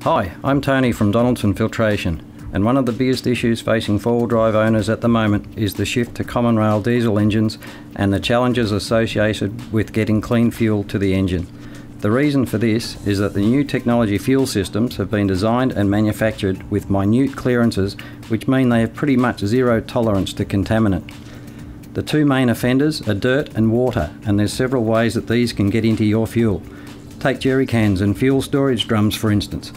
Hi, I'm Tony from Donaldson Filtration, and one of the biggest issues facing four-wheel drive owners at the moment is the shift to common rail diesel engines and the challenges associated with getting clean fuel to the engine. The reason for this is that the new technology fuel systems have been designed and manufactured with minute clearances, which mean they have pretty much zero tolerance to contaminant. The two main offenders are dirt and water, and there's several ways that these can get into your fuel. Take jerry cans and fuel storage drums for instance.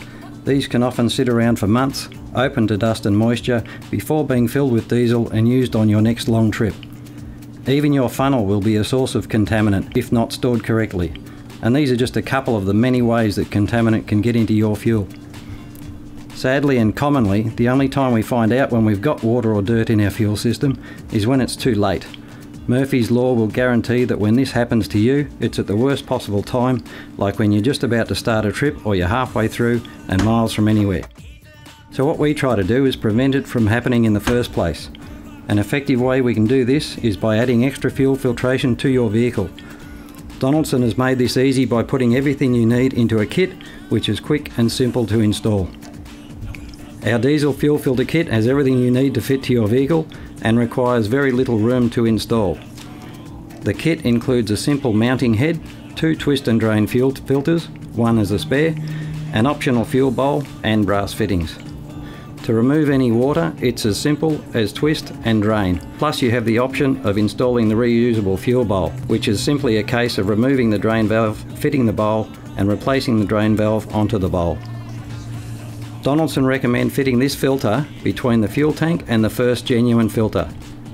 These can often sit around for months, open to dust and moisture, before being filled with diesel and used on your next long trip. Even your funnel will be a source of contaminant if not stored correctly, and these are just a couple of the many ways that contaminant can get into your fuel. Sadly and commonly, the only time we find out when we've got water or dirt in our fuel system is when it's too late. Murphy's Law will guarantee that when this happens to you, it's at the worst possible time, like when you're just about to start a trip or you're halfway through and miles from anywhere. So what we try to do is prevent it from happening in the first place. An effective way we can do this is by adding extra fuel filtration to your vehicle. Donaldson has made this easy by putting everything you need into a kit, which is quick and simple to install. Our diesel fuel filter kit has everything you need to fit to your vehicle and requires very little room to install. The kit includes a simple mounting head, two twist and drain fuel filters, one as a spare, an optional fuel bowl and brass fittings. To remove any water, it's as simple as twist and drain. Plus you have the option of installing the reusable fuel bowl, which is simply a case of removing the drain valve, fitting the bowl and replacing the drain valve onto the bowl. Donaldson recommend fitting this filter between the fuel tank and the first genuine filter.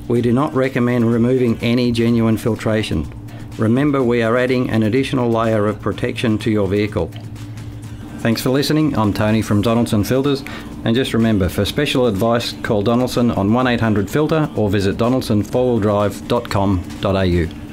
We do not recommend removing any genuine filtration. Remember, we are adding an additional layer of protection to your vehicle. Thanks for listening. I'm Tony from Donaldson Filters, and just remember, for special advice call Donaldson on 1800 filter or visit donaldsonfourwheeldrive.com.au.